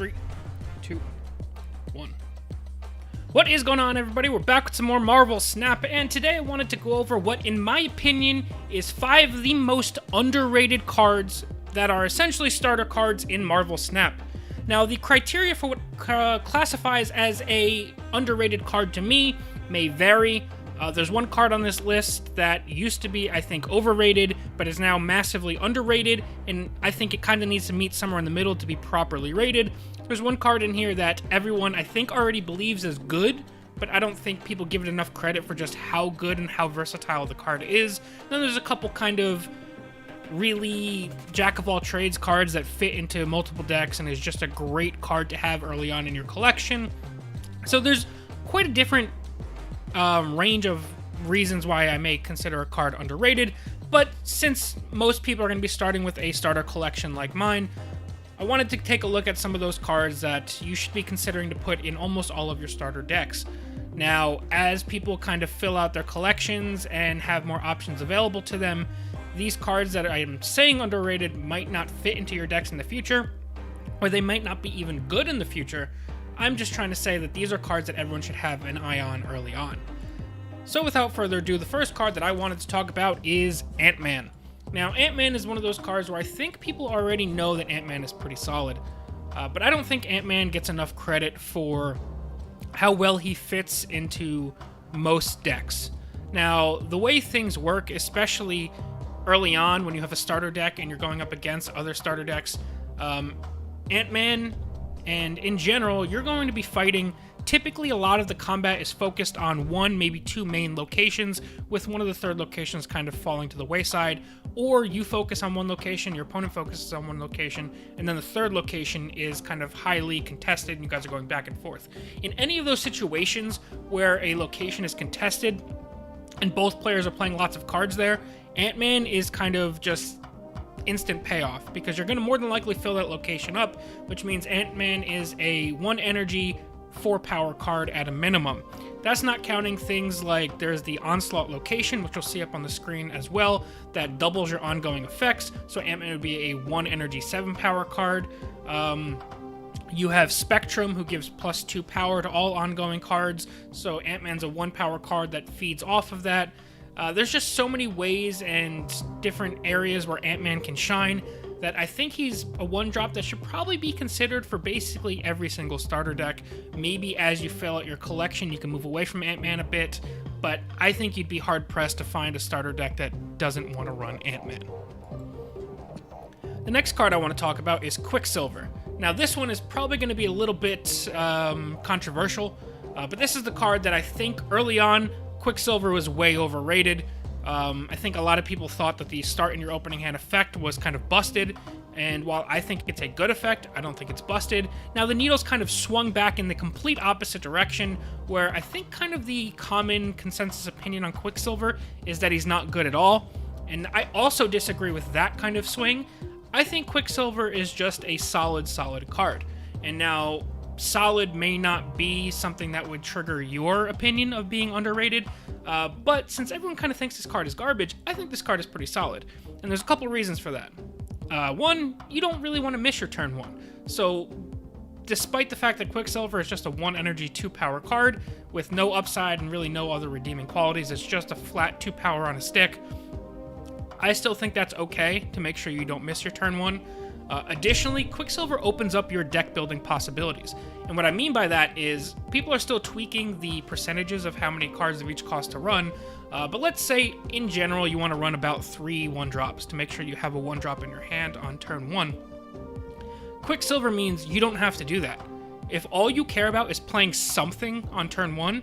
3, 2, 1. What is going on, everybody? We're back with some more Marvel Snap, and today I wanted to go over what, in my opinion, is 5 of the most underrated cards that are essentially starter cards in Marvel Snap. Now, the criteria for what classifies as a underrated card to me may vary. There's one card on this list that used to be, I think, overrated, but is now massively underrated, and I think it kind of needs to meet somewhere in the middle to be properly rated. There's one card in here that everyone, I think, already believes is good, but I don't think people give it enough credit for just how good and how versatile the card is. Then there's a couple kind of really jack-of-all-trades cards that fit into multiple decks and is just a great card to have early on in your collection. So there's quite a different range of reasons why I may consider a card underrated, but since most people are going to be starting with a starter collection like mine, I wanted to take a look at some of those cards that you should be considering to put in almost all of your starter decks. Now, as people kind of fill out their collections and have more options available to them, these cards that I am saying underrated might not fit into your decks in the future, or they might not be even good in the future. I'm just trying to say that these are cards that everyone should have an eye on early on. So without further ado, the first card that I wanted to talk about is AntMan. Now, AntMan is one of those cards where I think people already know that AntMan is pretty solid, but I don't think AntMan gets enough credit for how well he fits into most decks. Now, the way things work, especially early on when you have a starter deck and you're going up against other starter decks, AntMan and in general, you're going to be fighting. Typically, a lot of the combat is focused on one, maybe two main locations, with one of the third locations kind of falling to the wayside, or you focus on one location, your opponent focuses on one location, and then the third location is kind of highly contested, and you guys are going back and forth. In any of those situations where a location is contested, and both players are playing lots of cards there, AntMan is kind of just instant payoff, because you're going to more than likely fill that location up, which means AntMan is a 1 energy, 4 power card at a minimum. That's not counting things like there's the Onslaught location, which you'll see up on the screen as well, that doubles your ongoing effects, so AntMan would be a 1 energy, 7 power card. You have Spectrum, who gives +2 power to all ongoing cards, so AntMan's a 1 power card that feeds off of that. There's just so many ways and different areas where AntMan can shine that I think he's a 1-drop that should probably be considered for basically every single starter deck. Maybe as you fill out your collection, you can move away from AntMan a bit, but I think you'd be hard-pressed to find a starter deck that doesn't want to run AntMan. The next card I want to talk about is Quicksilver. Now, this one is probably going to be a little bit controversial, but this is the card that I think early on, Quicksilver was way overrated. I think a lot of people thought that the start in your opening hand effect was kind of busted, and while I think it's a good effect, I don't think it's busted. Now, the needle's kind of swung back in the complete opposite direction, where I think kind of the common consensus opinion on Quicksilver is that he's not good at all, and I also disagree with that kind of swing. I think Quicksilver is just a solid card, and now solid may not be something that would trigger your opinion of being underrated, but since everyone kind of thinks this card is garbage, I think this card is pretty solid, and there's a couple reasons for that. One, you don't really want to miss your turn 1, so despite the fact that Quicksilver is just a 1 energy, 2 power card with no upside and really no other redeeming qualities, it's just a flat 2 power on a stick, I still think that's okay to make sure you don't miss your turn 1. Additionally, Quicksilver opens up your deck building possibilities. And what I mean by that is people are still tweaking the percentages of how many cards of each cost to run, but let's say in general you want to run about 3 1-drops to make sure you have a 1-drop in your hand on turn 1. Quicksilver means you don't have to do that. If all you care about is playing something on turn 1,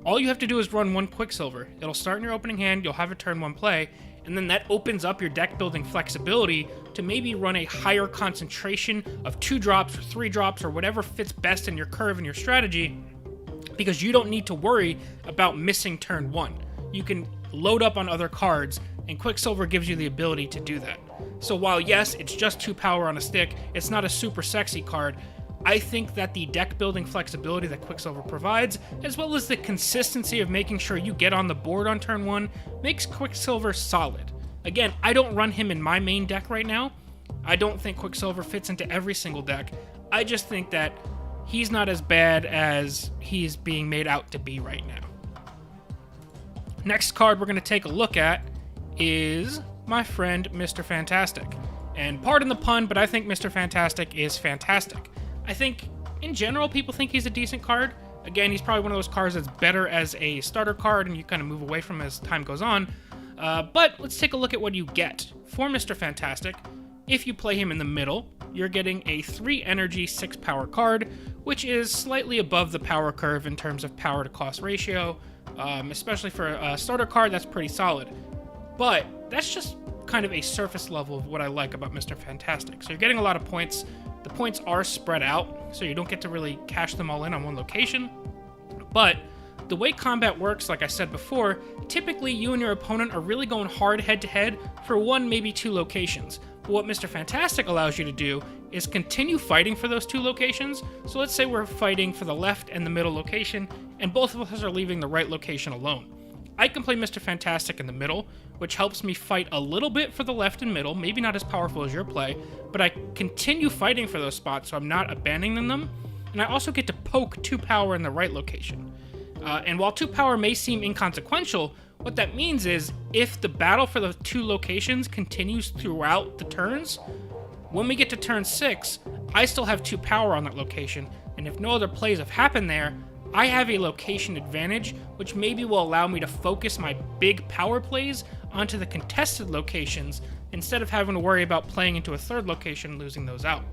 all you have to do is run 1 Quicksilver. It'll start in your opening hand, you'll have a turn 1 play, and then that opens up your deck building flexibility to maybe run a higher concentration of 2 drops or 3 drops or whatever fits best in your curve and your strategy, because you don't need to worry about missing turn 1. You can load up on other cards, and Quicksilver gives you the ability to do that. So while yes, it's just 2 power on a stick, it's not a super sexy card, I think that the deck building flexibility that Quicksilver provides, as well as the consistency of making sure you get on the board on turn 1, makes Quicksilver solid. Again, I don't run him in my main deck right now. I don't think Quicksilver fits into every single deck. I just think that he's not as bad as he's being made out to be right now. Next card we're going to take a look at is my friend Mr. Fantastic. And pardon the pun, but I think Mr. Fantastic is fantastic. I think, in general, people think he's a decent card. Again, he's probably one of those cards that's better as a starter card, and you kind of move away from him as time goes on. But let's take a look at what you get. For Mr. Fantastic, if you play him in the middle, you're getting a 3 energy, 6 power card, which is slightly above the power curve in terms of power to cost ratio. Especially for a starter card, that's pretty solid. But that's just kind of a surface level of what I like about Mr. Fantastic. So you're getting a lot of points. The points are spread out, so you don't get to really cash them all in on one location. But the way combat works, like I said before, typically you and your opponent are really going hard head-to-head for 1, maybe 2 locations. But what Mr. Fantastic allows you to do is continue fighting for those 2 locations. So let's say we're fighting for the left and the middle location, and both of us are leaving the right location alone. I can play Mr. Fantastic in the middle, which helps me fight a little bit for the left and middle, maybe not as powerful as your play, but I continue fighting for those spots, so I'm not abandoning them, and I also get to poke 2 power in the right location. And while 2 power may seem inconsequential, what that means is if the battle for the 2 locations continues throughout the turns, when we get to turn 6, I still have 2 power on that location, and if no other plays have happened there, I have a location advantage, which maybe will allow me to focus my big power plays onto the contested locations instead of having to worry about playing into a 3rd location and losing those out.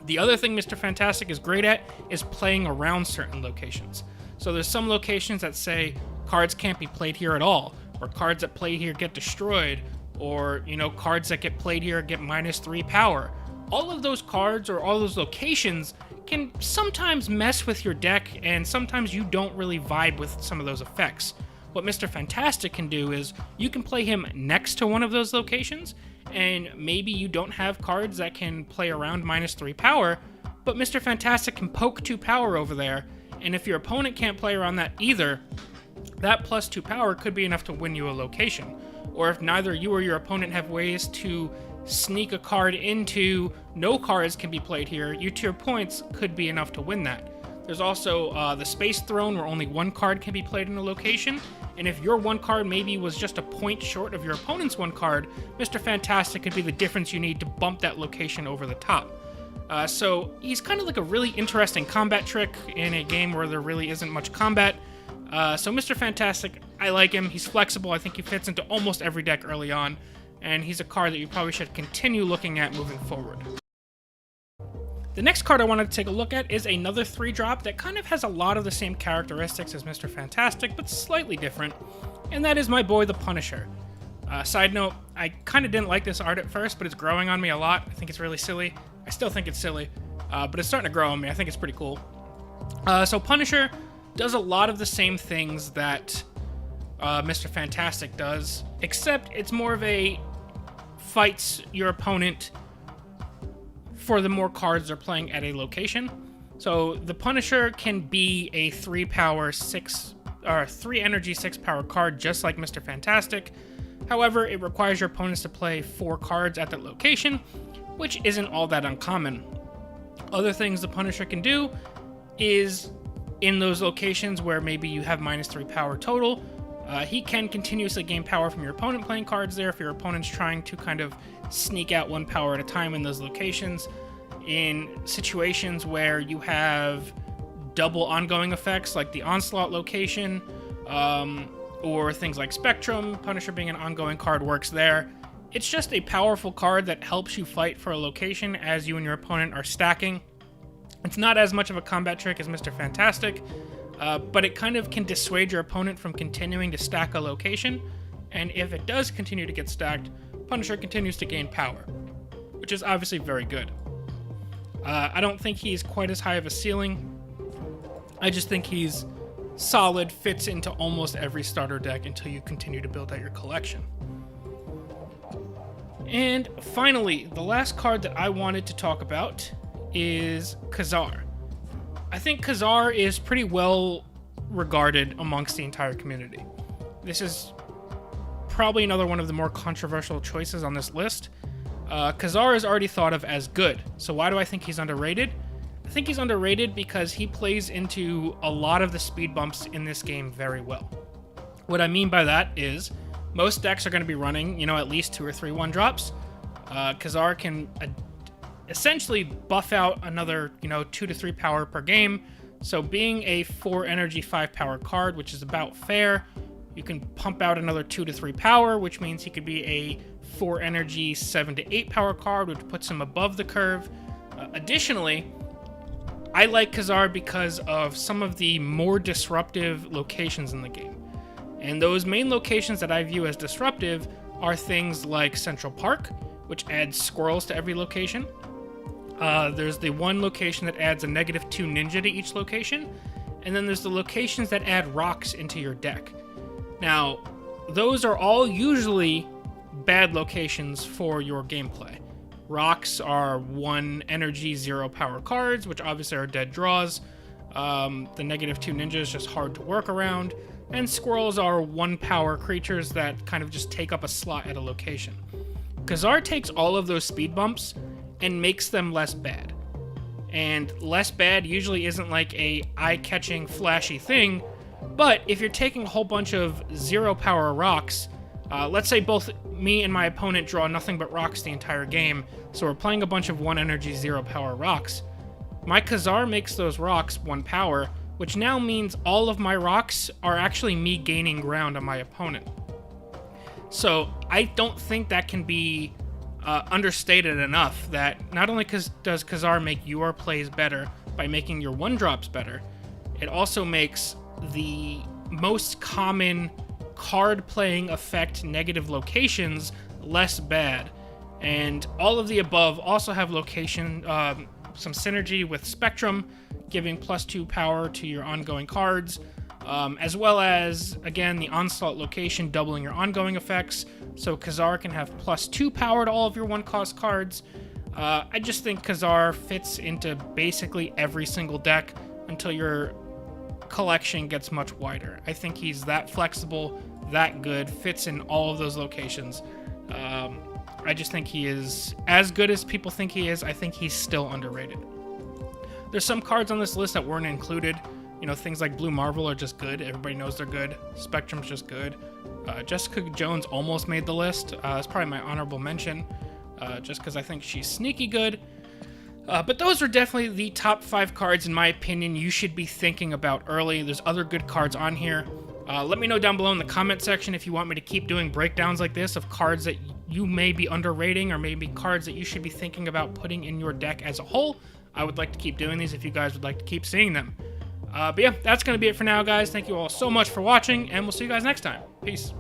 The other thing Mr. Fantastic is great at is playing around certain locations. So there's some locations that say cards can't be played here at all, or cards that play here get destroyed, or, cards that get played here get -3 power. All of those cards or all those locations can sometimes mess with your deck, and sometimes you don't really vibe with some of those effects. What Mr. Fantastic can do is you can play him next to one of those locations, and maybe you don't have cards that can play around -3 power, but Mr. Fantastic can poke 2 power over there, and if your opponent can't play around that either, that +2 power could be enough to win you a location. Or if neither you or your opponent have ways to sneak a card into no cards can be played here, you to your points could be enough to win that. There's also the Space Throne, where only 1 card can be played in a location, and if your 1 card maybe was just a point short of your opponent's 1 card, Mr. Fantastic could be the difference you need to bump that location over the top. So he's kind of like a really interesting combat trick in a game where there really isn't much combat. So Mr. Fantastic, I like him. He's flexible. I think he fits into almost every deck early on, and he's a card that you probably should continue looking at moving forward. The next card I wanted to take a look at is another 3-drop that kind of has a lot of the same characteristics as Mr. Fantastic, but slightly different, and that is my boy, the Punisher. Side note, I kind of didn't like this art at first, but it's growing on me a lot. I think it's really silly. I still think it's silly, but it's starting to grow on me. I think it's pretty cool. So Punisher does a lot of the same things that Mr. Fantastic does, except it's more of a fights your opponent for the more cards they're playing at a location. So the Punisher can be a 3 power 6 or 3 energy 6 power card just like Mr. Fantastic. However, it requires your opponents to play 4 cards at that location, which isn't all that uncommon. Other things the Punisher can do is in those locations where maybe you have -3 power total, he can continuously gain power from your opponent playing cards there if your opponent's trying to kind of sneak out 1 power at a time in those locations. In situations where you have double ongoing effects like the Onslaught location, or things like Spectrum, Punisher being an ongoing card works there. It's just a powerful card that helps you fight for a location as you and your opponent are stacking. It's not as much of a combat trick as Mr. Fantastic, but it kind of can dissuade your opponent from continuing to stack a location, and if it does continue to get stacked, Punisher continues to gain power, which is obviously very good. I don't think he's quite as high of a ceiling. I just think he's solid, fits into almost every starter deck until you continue to build out your collection. And finally, the last card that I wanted to talk about is Khazar. I think Khazar is pretty well regarded amongst the entire community. This is probably another one of the more controversial choices on this list. Khazar is already thought of as good, so why do I think he's underrated? I think he's underrated because he plays into a lot of the speed bumps in this game very well. What I mean by that is most decks are going to be running, at least 2 or 3 1-drops. Khazar can essentially buff out another, 2 to 3 power per game. So being a 4 energy, 5 power card, which is about fair, you can pump out another 2 to 3 power, which means he could be a 4 energy, 7 to 8 power card, which puts him above the curve. Additionally, I like Khazar because of some of the more disruptive locations in the game. And those main locations that I view as disruptive are things like Central Park, which adds squirrels to every location. There's the one location that adds a -2 ninja to each location. And then there's the locations that add rocks into your deck. Now, those are all usually bad locations for your gameplay. Rocks are 1 energy, 0 power cards, which obviously are dead draws. The -2 ninja is just hard to work around. And squirrels are 1 power creatures that kind of just take up a slot at a location. Khazar takes all of those speed bumps and makes them less bad. And less bad usually isn't like a eye-catching, flashy thing, but if you're taking a whole bunch of 0 power rocks, let's say both me and my opponent draw nothing but rocks the entire game, so we're playing a bunch of 1 energy, 0 power rocks. My Khazar makes those rocks 1 power, which now means all of my rocks are actually me gaining ground on my opponent. So I don't think that can be understated enough that not only does Khazar make your plays better by making your 1-drops better, it also makes the most common card playing effect negative locations less bad. And all of the above also have location, some synergy with Spectrum, giving +2 power to your ongoing cards, as well as, again, the Onslaught location doubling your ongoing effects, so Khazar can have +2 power to all of your 1-cost cards. I just think Khazar fits into basically every single deck until your collection gets much wider. I think he's that flexible, that good, fits in all of those locations. I just think he is as good as people think he is. I think he's still underrated. There's some cards on this list that weren't included. Things like Blue Marvel are just good. Everybody knows they're good. Spectrum's just good. Jessica Jones almost made the list. It's probably my honorable mention, just because I think she's sneaky good. But those are definitely the top 5 cards, in my opinion, you should be thinking about early. There's other good cards on here. Let me know down below in the comment section if you want me to keep doing breakdowns like this of cards that you may be underrating, or maybe cards that you should be thinking about putting in your deck as a whole. I would like to keep doing these if you guys would like to keep seeing them. But yeah, that's going to be it for now, guys. Thank you all so much for watching, and we'll see you guys next time. Peace.